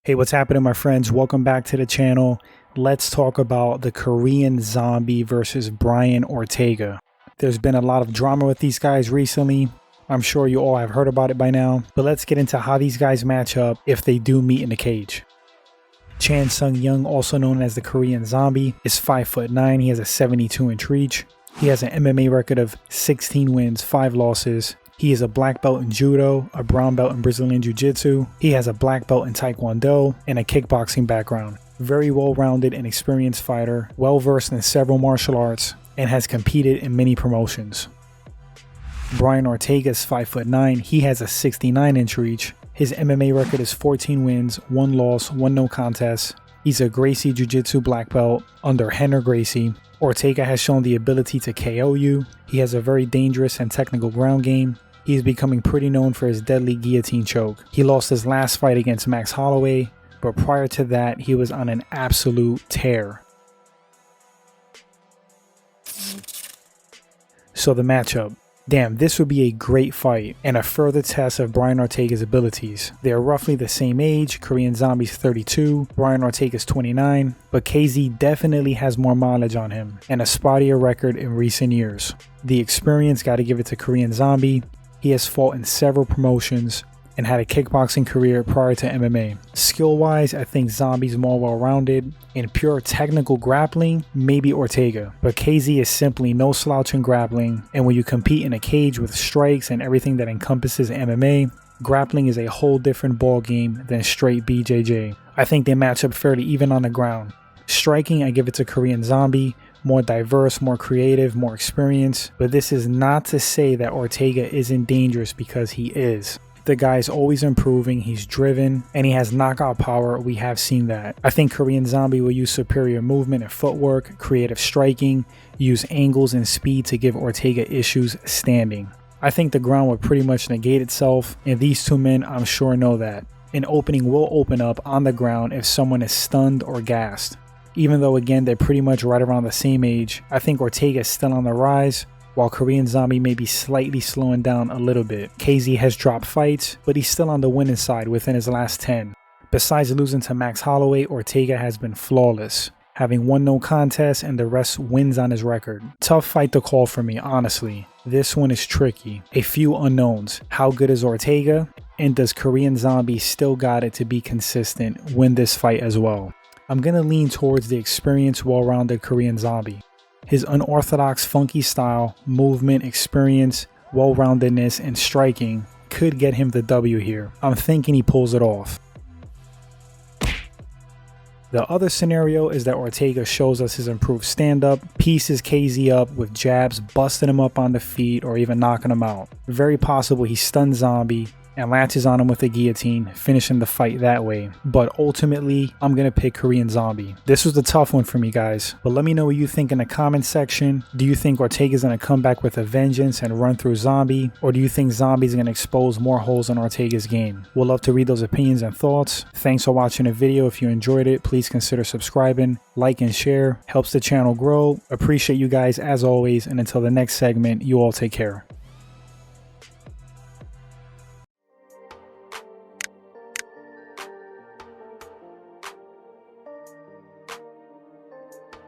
Hey, what's happening, my friends? Welcome back to the channel. Let's talk about the Korean Zombie versus Brian Ortega. There's been a lot of drama with these guys recently. I'm sure you all have heard about it by now, but let's get into how these guys match up if they do meet in the cage. Chan Sung-young, also known as the Korean Zombie, is 5'9". He has a 72-inch reach. He has an MMA record of 16 wins, 5 losses. He is a black belt in Judo, a brown belt in Brazilian Jiu-Jitsu. He has a black belt in Taekwondo and a kickboxing background. Very well-rounded and experienced fighter, well-versed in several martial arts, and has competed in many promotions. Brian Ortega is 5'9". He has a 69-inch reach. His MMA record is 14 wins, 1 loss, 1 no contest. He's a Gracie Jiu-Jitsu black belt under Henner Gracie. Ortega has shown the ability to KO you. He has a very dangerous and technical ground game. He is becoming pretty known for his deadly guillotine choke. He lost his last fight against Max Holloway, but prior to that, he was on an absolute tear. So the matchup. Damn, this would be a great fight and a further test of Brian Ortega's abilities. They are roughly the same age. Korean Zombie's 32, Brian Ortega's 29, but KZ definitely has more mileage on him and a spottier record in recent years. The experience, gotta give it to Korean Zombie. He has fought in several promotions and had a kickboxing career prior to MMA. Skill-wise, I think Zombie's more well-rounded. In pure technical grappling, maybe Ortega. But KZ is simply no slouch in grappling, and when you compete in a cage with strikes and everything that encompasses MMA, grappling is a whole different ballgame than straight BJJ. I think they match up fairly even on the ground. Striking, I give it to Korean Zombie. More diverse, more creative, more experienced. But this is not to say that Ortega isn't dangerous, because he is. The guy's always improving, he's driven, and he has knockout power. We have seen that. I think Korean Zombie will use superior movement and footwork, creative striking, use angles and speed to give Ortega issues standing. I think the ground will pretty much negate itself, and these two men, I'm sure, know that. An opening will open up on the ground if someone is stunned or gassed. Even though, again, they're pretty much right around the same age, I think Ortega is still on the rise, while Korean Zombie may be slightly slowing down a little bit. KZ has dropped fights, but he's still on the winning side within his last 10. Besides losing to Max Holloway, Ortega has been flawless, having 1 no contest and the rest wins on his record. Tough fight to call for me, honestly. This one is tricky. A few unknowns. How good is Ortega? And does Korean Zombie still got it to be consistent, win this fight as well? I'm gonna lean towards the experienced, well-rounded Korean Zombie. His unorthodox, funky style, movement, experience, well-roundedness, and striking could get him the W here. I'm thinking he pulls it off. The other scenario is that Ortega shows us his improved stand-up, pieces KZ up with jabs, busting him up on the feet, or even knocking him out. Very possible he stuns Zombie and latches on him with a guillotine, finishing the fight that way. But ultimately, I'm gonna pick Korean Zombie. This was a tough one for me, guys, but let me know what you think in the comment section. Do you think Ortega's gonna come back with a vengeance and run through Zombie, or do you think Zombie's gonna expose more holes in Ortega's game? We'll love to read those opinions and thoughts. Thanks for watching the video. If you enjoyed it, please consider subscribing, like and share. Helps the channel grow. Appreciate you guys as always, and until the next segment, you all take care.